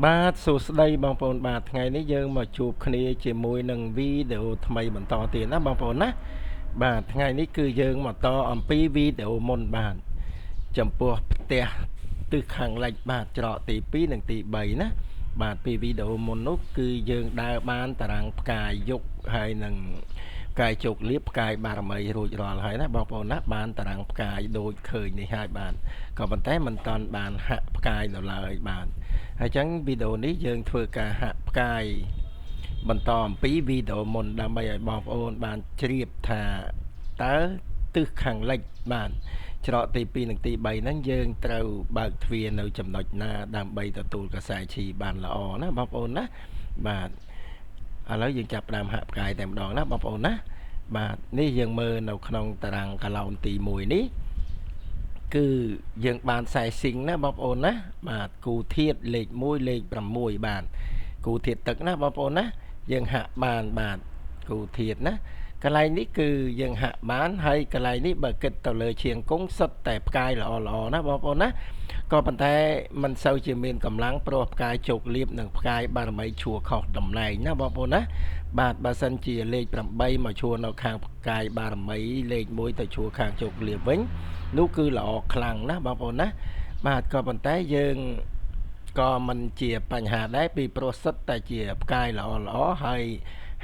បាទសួស្តីបងប្អូនបាទថ្ងៃនេះយើងមកជួបគ្នាជាមួយនឹងវីដេអូថ្មីបន្តទៀតណាបងប្អូនណាបាទថ្ងៃនេះគឺយើងមកតអំពីវីដេអូមុនបាទចំពោះផ្ទះទិសខាងលិចបាទច្រកទី2និងទី3ណាបាទពីវីដេអូមុននោះគឺយើងដើរបានតារាងផ្កាយយុគហើយនឹងផ្កាយជោគលៀបផ្កាយបារមីរួចរាល់ហើយណាបងប្អូនណាបានតារាងផ្កាយដូចឃើញនេះហើយបាទក៏ប៉ុន្តែមិនតាន់បានហាក់ផ្កាយនៅឡើយបាទហើយចឹងវីដេអូនេះយើងធ្វើការហាក់ផ្កាយបន្តអំពីវីដេអូមុនដើម្បីឲ្យបងប្អូនបានជ្រាបថាតើទិសខាងលិចបាទច្រកទី2និងទី3ហ្នឹងយើងត្រូវបើកទ្វារនៅចំណុចណាដើម្បីទទួលកសែឈីបានល្អណាបងប្អូនណាបាទឥឡូវយើងចាប់ផ្ដើមហាក់ផ្កាយតែម្ដងណាបងប្អូនណាបាទនេះយើងមើលនៅក្នុងតារាងកាឡោនទី1នេះគឺយើងបានខ្សែស៊ីងណាបងប្អូនណាបាទគូធាតុលេខ1លេខ6បាទគូធាតុទឹកណាបងប្អូនណាយើងហាក់បានបាទគូធាតុណាកន្លែងនេះគឺយើងហាក់បានហើយកន្លែងនេះបើគិតទៅលើឈៀងគង់សុទ្ធតែផ្កាយល្អណាបងប្អូនណាក៏ប៉ុន្តែมันសូវជាមានកម្លាំងព្រោះផ្កាយជោគលៀបនិងផ្កាយបារមីឈួរខុសតំណែងណាបងប្អូនណាបាទបើសិនជាលេខ8មកឈួរនៅខាងផ្កាយបារមីលេខ1ទៅឈួរខាងជោគលៀបវិញនោះគឺល្អខ្លាំងណាបងប្អូនណាបាទក៏ប៉ុន្តែយើងក៏មិនជាបញ្ហាដែរពីប្រុសសិតតែជាផ្កាយល្អហើយ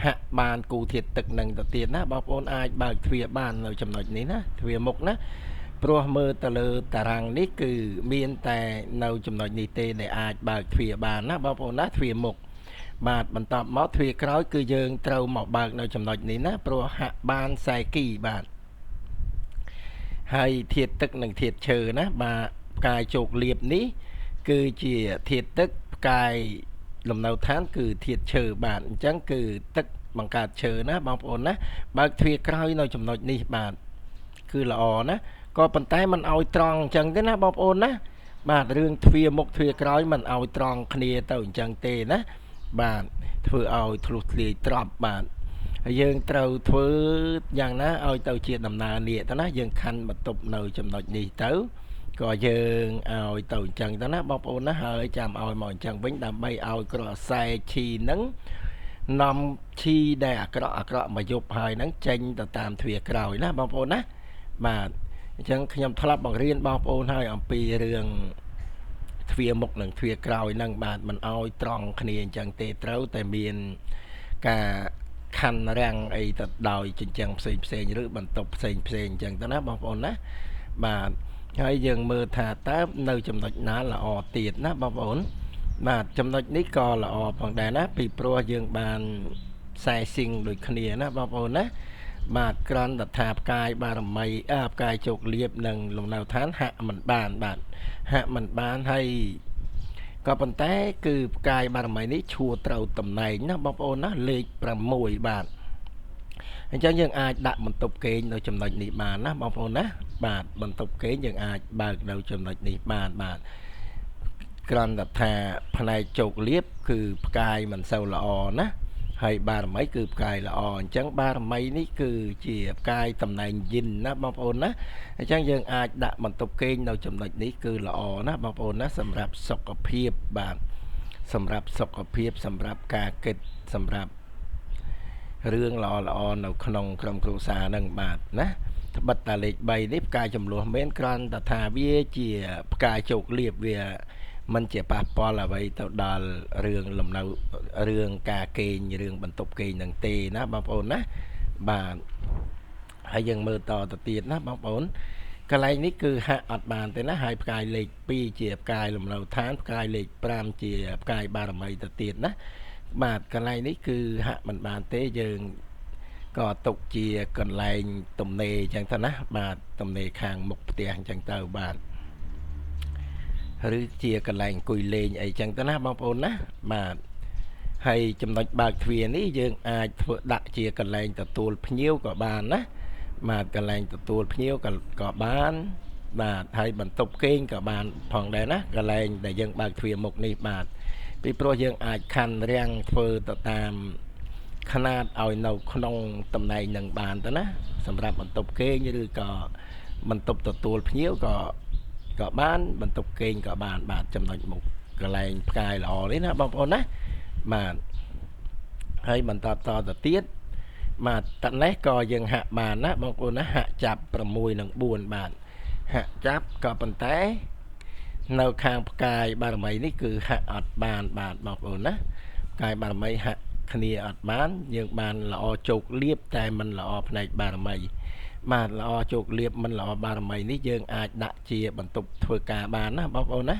ហាក់បានគូធាតុទឹកនឹងទៅទៀតណាបងប្អូនអាចបើកទ្វារបាននៅចំណុចនេះណាទ្វារមុខណាព្រោះមើលទៅលើតារាងនេះគឺមានតែនៅចំណុចនេះទេដែលអាចបើកទ្វារបានណាបងប្អូនណាទ្វារមុខបាទបន្តមកទ្វារក្រោយគឺយើងត្រូវមកបើកនៅចំណុចនេះណាព្រោះហាក់បានខ្សែគីបាទហើយធាតុទឹកនិងធាតុឈើណាបាទផ្កាយជោគលៀបនេះគឺជាធាតុទឹកផ្កាយលំនៅឋានគឺធាតុឈើបាទអញ្ចឹងគឺទឹកបង្កើតឈើណាបងប្អូនណាបើកទ្វារក្រោយនៅចំណុចនេះបាទគឺល្អណាក៏ប៉ុន្តែมันឲ្យត្រង់អញ្ចឹងទេណាបងប្អូនណាបាទរឿងទ្វារមុខទ្វារក្រោយมันឲ្យត្រង់គ្នាទៅអញ្ចឹងទេណាបាទធ្វើឲ្យធ្លុះធ្លាយត្រប់បាទហើយយើងត្រូវធ្វើយ៉ាងណាឲ្យទៅជាដំណើរនេះទៅណាយើងខណ្ឌបន្ទប់នៅចំណុចនេះទៅក៏យើងឲ្យទៅអញ្ចឹងទៅណាបងប្អូនណាហើយចាំឲ្យមកអញ្ចឹងវិញដើម្បីឲ្យក្រអខ្សែឈីនឹងនាំឈីដែលអាក្រក់មកយប់ហើយហ្នឹងចេញទៅតាមទ្វារក្រោយណាបងប្អូនណាបាទអញ្ចឹងខ្ញុំធ្លាប់បង្រៀនបងប្អូនហើយអំពីរឿងទ្វារមុខនិងទ្វារក្រោយហ្នឹងបាទមិនឲ្យត្រង់គ្នាអញ្ចឹងទេត្រូវតែមានការខណ្ឌរាំងអីទៅដោយចិញ្ចឹងផ្សេងឬបន្ទប់ផ្សេងអញ្ចឹងទៅណាបងប្អូនណាបាទហើយយើងមើលថាតើនៅចំណុចណាល្អទៀតណាបងប្អូនបាទចំណុចនេះក៏ល្អផងដែរណាពីព្រោះយើងបានខ្សែស៊ីងដូចគ្នាណាបងប្អូនណាបាទក្រន់តថាផ្កាយបារមីផ្កាយជោគលៀបនិងលំនៅឋានហាក់មិនបានបាទហាក់មិនបានហើយក៏ប៉ុន្តែគឺផ្កាយបារមីនេះឈួរត្រូវតំណែងណាបងប្អូនណាលេខ6បាទអញ្ចឹងយើងអាចដាក់បន្ទប់គេងនៅចំណុចនេះបានណាបងប្អូនណាបាទបន្ទប់គេងយើងអាចបើកនៅចំណុចនេះបានបាទក្រំថាផ្នែកជោគលៀបគឺផ្កាយមិនសូវល្អណាហើយបារមីគឺផ្កាយល្អអញ្ចឹងបារមីនេះគឺជាផ្កាយតំណែងយិនណាបងប្អូនណាអញ្ចឹងយើងអាចដាក់បន្ទប់គេងនៅចំណុចនេះគឺល្អណាបងប្អូនណាសម្រាប់សុខភាពបាទសម្រាប់សុខភាពសម្រាប់ការគិតសម្រាប់រឿងល្អនៅក្នុងក្រុមគ្រួសារនឹងបាទណាត្បិតតែលេខ3នេះផ្កាយចំនួនមែនគ្រាន់តែថាវាជាផ្កាយជោគលៀបវាមិនជាប៉ះពាល់អ្វីទៅដល់រឿងលំនៅរឿងការគេងរឿងបន្ទប់គេងនឹងទេណាបងប្អូនណាបាទហើយយើងមើលតទៅទៀតណាបងប្អូនកន្លែងនេះគឺហាក់អត់បានទេណាហើយផ្កាយលេខ2ជាផ្កាយលំនៅឋានផ្កាយលេខ5ជាផ្កាយបារមីទៅទៀតណាបាទកន្លែងនេះគឺហាក់មិនបានទេយើងក៏ទុកជាកន្លែងទំនេរអញ្ចឹងទៅណាបាទទំនេរខាងមុខផ្ទះអញ្ចឹងទៅបាទឬជាកន្លែងអង្គុយលេងអីចឹងទៅណាបងប្អូនណាបាទហើយចំណុចបើកទ្វារនេះយើងអាចធ្វើដាក់ជាកន្លែងទទួលភ្ញៀវក៏បានណាបាទកន្លែងទទួលភ្ញៀវក៏បានបាទហើយបន្ទប់គេងក៏បានផងដែរណាកន្លែងដែលយើងបើកទ្វារមុខនេះបាទពីព្រោះយើងអាចខណ្ឌរាំងធ្វើទៅតាមຂະຫນາດឲ្យនៅក្នុងតំណែងនឹងបានទៅណាសម្រាប់បន្ទប់គេងឬក៏បន្ទប់ទទួលភ្ញៀវក៏បានបន្ទប់គេងក៏បានបាទចំណុចមុខ កន្លែងផ្កាយល្អនេះណាបងប្អូនណាបាទហើយបន្តតទៅទៀតបាទតនេះក៏យើងហាក់បានណាបងប្អូនណាហាក់ចាប់6និង4បាទហាក់ចាប់ក៏ប៉ុន្តែនៅខាងផ្កាយបារមីនេះគឺហាក់អត់បានបាទបងប្អូនណាផ្កាយបារមីហាក់គ្នាអត់បានយើងបានល្អជោគលៀបតែមិនល្អផ្នែកបារមីបាទល្អជោគលៀបមិនល្អបារមីនេះយើងអាចដាក់ជាបន្ទប់ធ្វើការបានណាបងប្អូនណា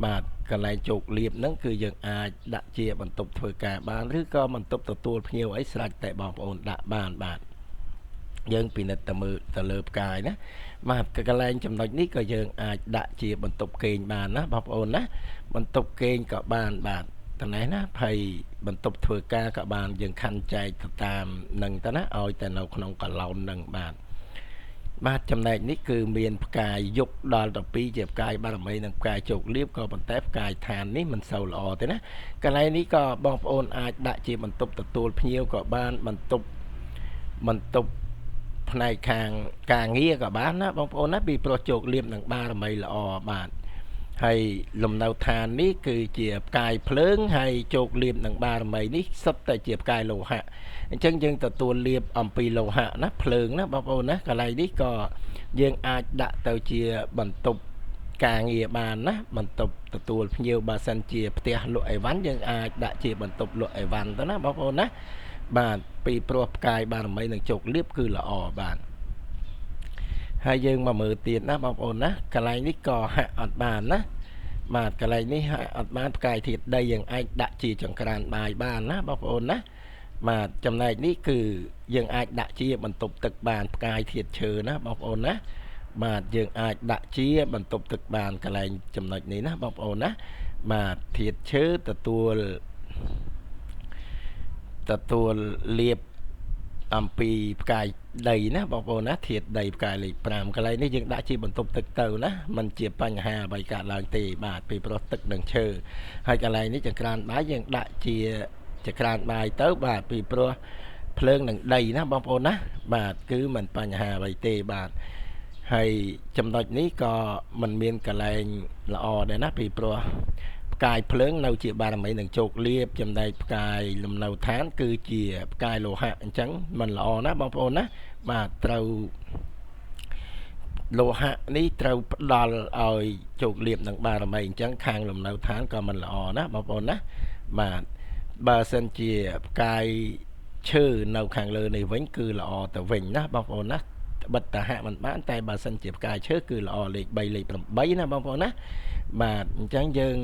បាទកន្លែងជោគលៀបហ្នឹងគឺយើងអាចដាក់ជាបន្ទប់ធ្វើការបានឬក៏បន្ទប់ទទួលភ្ញៀវអីស្រេចតែបងប្អូនដាក់បានបាទយើងពិនិត្យទៅមើលទៅលើផ្កាយណាបាទកន្លែងចំណុចនេះក៏យើងអាចដាក់ជាបន្ទប់គេងបានណាបងប្អូនណាបន្ទប់គេងក៏បានបាទតនេះណាភ័យបន្ទប់ធ្វើការក៏បានយើងខណ្ឌចែកទៅតាមនឹងទៅណាឲ្យតែនៅក្នុងកឡោននឹងបាទចំណែកនេះគឺមានផ្កាយយុគដល់12ជាផ្កាយបារមីនិងផ្កាយជោគលៀបក៏ប៉ុន្តែផ្កាយឋាននេះមិនសូវល្អទេណាកន្លែងនេះក៏បងប្អូនអាចដាក់ជាបន្ទប់ទទួលភ្ញៀវក៏បានបន្ទប់ផ្នែកខាងការងារក៏បានណាបងប្អូនណាពីព្រោះជោគលៀបនិងបារមីល្អបាទហើយលំនៅឋាននេះគឺជាផ្កាយភ្លើងហើយជោគលៀបនិងបារមីនេះសុទ្ធតែជាផ្កាយលោហៈអញ្ចឹងយើងទទួលលៀបអំពីលោហៈណាភ្លើងណាបងប្អូនណាកន្លែងនេះក៏យើងអាចដាក់ទៅជាបន្ទប់ការងារបានណាបន្ទប់ទទួលភ្ញៀវបើសិនជាផ្ទះលក់អីវ៉ាន់យើងអាចដាក់ជាបន្ទប់លក់អីវ៉ាន់ទៅណាបងប្អូនណាបាទពីព្រោះផ្កាយបារមីនិងជោគលៀបគឺល្អបាទហើយយើងមកមើលទៀតណាបងប្អូនណាកន្លែងនេះក៏ហាក់អត់បានណាបាទកន្លែងនេះហាក់អត់បានផ្កាយធាតុដីយើងអាចដាក់ជាចង្ក្រានបាយបានណាបងប្អូនណាបាទចំណែកនេះគឺយើងអាចដាក់ជាបន្ទប់ទឹកបានផ្កាយធាតុឈើណាបងប្អូនណាបាទយើងអាចដាក់ជាបន្ទប់ទឹកបានកន្លែងចំណុចនេះណាបងប្អូនណាបាទធាតុឈើទទួលលាបអំពីផ្កាយដីណាបងប្អូនណាធាតុដីផ្កាយលេខ5កន្លែងនេះយើងដាក់ជាបន្ទប់ទឹកទៅណាมันជាបញ្ហាអ្វីកើតឡើងទេបាទពីព្រោះទឹកនិងឈើហើយកន្លែងនេះចង្ក្រានបាយយើងដាក់ជាចង្ក្រានបាយទៅបាទពីព្រោះភ្លើងនិងដីណាបងប្អូនណាបាទគឺมันបញ្ហាអ្វីទេបាទហើយចំណុចនេះក៏มันមានកន្លែងល្អដែរណាពីព្រោះផ្កាយភ្លើងនៅជាបារមីនឹងជោគលៀបចំណែកផ្កាយលំនៅឋានគឺជាផ្កាយលោហៈអញ្ចឹងมันល្អណាបងប្អូនណាបាទត្រូវលោហៈនេះត្រូវផ្ដល់ឲ្យជោគលៀបនឹងបារមីអញ្ចឹងខាងលំនៅឋានក៏មិនល្អណាបងប្អូនណាបាទបើសិនជាផ្កាយឈើនៅខាងលើនេះវិញគឺល្អទៅវិញណាបងប្អូនណាបិទតាហៈមិនបានតែបើសិនជាផ្កាយឈើគឺល្អលេខ3លេខ8ណាបងប្អូនណាបាទអញ្ចឹងយើង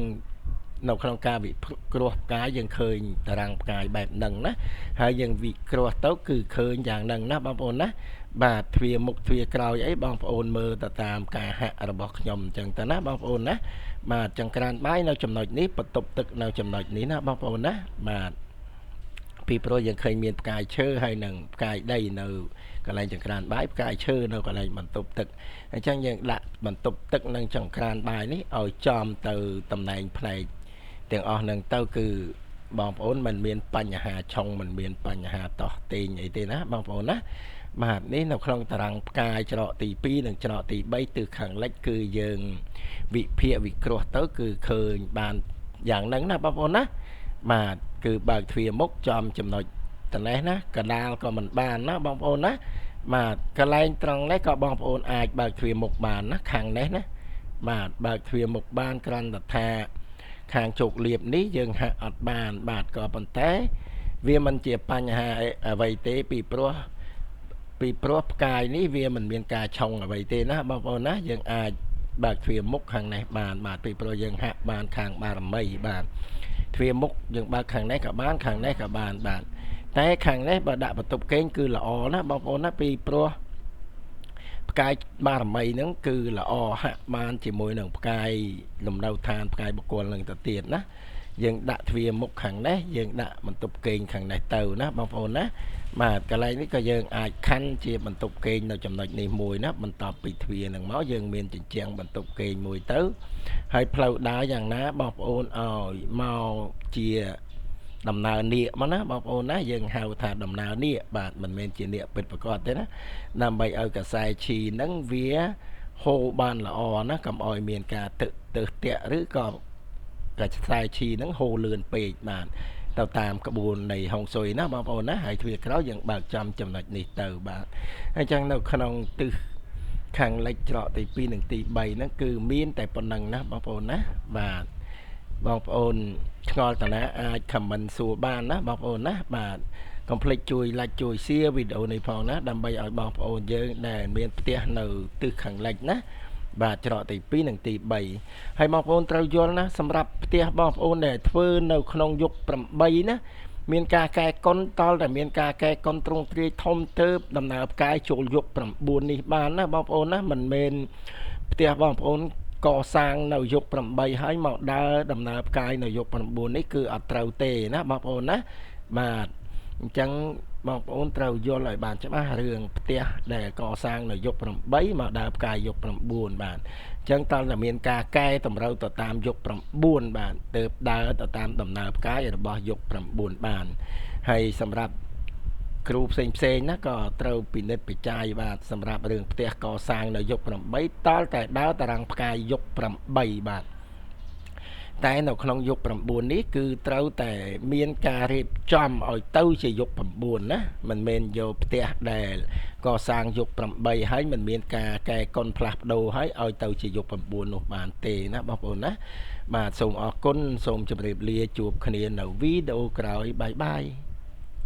នៅក្នុងការវិគ្រោះផ្កាយយើងឃើញតារាងផ្កាយបែបហ្នឹងណាហើយយើងវិគ្រោះទៅគឺឃើញយ៉ាងហ្នឹងណាបងប្អូនណាបាទទ្វារមុខទ្វារក្រោយអីបងប្អូនមើលទៅតាមការហាក់របស់ខ្ញុំអញ្ចឹងទៅណាបងប្អូនណាបាទចង្ក្រានបាយនៅចំណុចនេះបន្ទប់ទឹកនៅចំណុចនេះណាបងប្អូនណាបាទពីព្រោះយើងឃើញមានផ្កាយឈើហើយនឹងផ្កាយដីនៅកន្លែងចង្ក្រានបាយផ្កាយឈើនៅកន្លែងបន្ទប់ទឹកអញ្ចឹងយើងដាក់បន្ទប់ទឹកនិងចង្ក្រានបាយនេះឲ្យចំទៅតំណែងផ្នែកទាំងអស់នឹងទៅគឺបងប្អូនមិនមានបញ្ហាឆុងមិនមានបញ្ហាតោះតេងអីទេណាបងប្អូនណាបាទនេះនៅក្នុងតារាងផ្កាយច្រកទី2និងច្រកទី3ទិសខាងលិចគឺយើងវិភាគវិគ្រោះទៅគឺឃើញបានយ៉ាងហ្នឹងណាបងប្អូនណាបាទគឺបើកទ្វារមុខចំចំណុចតនេះណាកណ្ដាលក៏មិនបានណាបងប្អូនណាបាទកន្លែងត្រង់នេះក៏បងប្អូនអាចបើកទ្វារមុខបានណាខាងនេះណាបាទបើកទ្វារមុខបានគ្រាន់តែថាខាងជោគលៀបនេះយើងហាក់អត់បានបាទក៏ប៉ុន្តែវាមិនជាបញ្ហាអ្វីទេពីព្រោះផ្កាយនេះវាមិនមានការឆុងអ្វីទេណាបងប្អូនណាយើងអាចបើកទ្វារមុខខាងនេះបានបាទពីព្រោះយើងហាក់បានខាងបារមីបាទទ្វារមុខយើងបើកខាងនេះក៏បានខាងនេះក៏បានបាទតែខាងនេះបើដាក់បន្ទប់គេងគឺល្អណាបងប្អូនណាពីព្រោះផ្កាយបារមីហ្នឹងគឺល្អហាក់បានជាមួយនឹងផ្កាយលំនៅឋានផ្កាយបុគ្គលនឹងទៅទៀតណាយើងដាក់ទ្វារមុខខាងនេះយើងដាក់បន្ទប់គេងខាងនេះទៅណាបងប្អូនណាបាទកន្លែងនេះក៏យើងអាចខណ្ឌជាបន្ទប់គេងនៅចំណុចនេះមួយណាបន្ទាប់ពីទ្វារនឹងមកយើងមានជញ្ជាំងបន្ទប់គេងមួយទៅហើយផ្លូវដើរយ៉ាងណាបងប្អូនឲ្យមកជាដំណើរនាគមកណាបងប្អូនណាយើងហៅថាដំណើរនាគបាទមិនមែនជានាគពិតប្រាកដទេណាដើម្បីឲ្យកសែឈីហ្នឹងវាហូរបានល្អណាកុំឲ្យមានការទើសទាក់ឬក៏ กระจายชีนั้นโฮเลือนเปกบาทตามกระบวนในห้องซอยนะบางปอนนะให้ทวีเขาอย่างบางจำจำหน่อยในเตาบาทให้จังเราขนมตึขังเล็กเจาะตีปีหนึ่งตีใบนั่นคือมีนแต่ปนังนะบางปอนนะบาทบางปอนงอแต่ละอาคำมันสัวบ้านนะบางปอนนะบาทคอมเพล็กจุยลายจุยเสียวิดีโอในพองนะดำใบเอาบางปอนเยอะแน่เมียนเตี้ยหนึ่งตึขังเล็กนะบาดเจาะตีปีหนึ่งตีใบให้บางปอนเตายยนนะสำหรับเตี้ยบางปอนเนี่ยเพื่อในขนมยกปรำใบนะមានការកែកុនតលតែមានការកែកុនត្រង់ទ្រាយធំទៅដំណើរផ្កាយចូលយក9នេះបានណាបងប្អូនណាមិនមែនផ្ទះបងប្អូនកសាងនៅយក8ហើយមកដើរដំណើរផ្កាយនៅយក9នេះគឺអត់ត្រូវទេណាបងប្អូនណាបាទអញ្ចឹងបងប្អូនត្រូវយល់ឲ្យបានច្បាស់រឿងផ្ទះដែលកសាងនៅយក8មកដើរផ្កាយយក9បាទចឹងតើតែមានការកែតម្រូវទៅតាមយក9បាទទៅដើរទៅតាមដំណើរផ្កាយរបស់យក9បានហើយសម្រាប់គ្រូផ្សេងណាក៏ត្រូវពិនិត្យពិចារណាបាទសម្រាប់រឿងផ្ទះកសាងនៅយក8តលតែដើរតារាងផ្កាយយក8បាទតែនៅក្នុងយុគ9នេះគឺត្រូវតែមានការរៀបចំឲ្យទៅជាយុគ9ណាមិនមែនយកផ្ទះដែលកសាងយុគ8ហើយមិនមានការកែកុនផ្លាស់ប្ដូរឲ្យទៅជាយុគ9នោះបានទេណាបងប្អូនណាបាទសូមអរគុណសូមជម្រាបលាជួបគ្នានៅវីដេអូក្រោយបាយ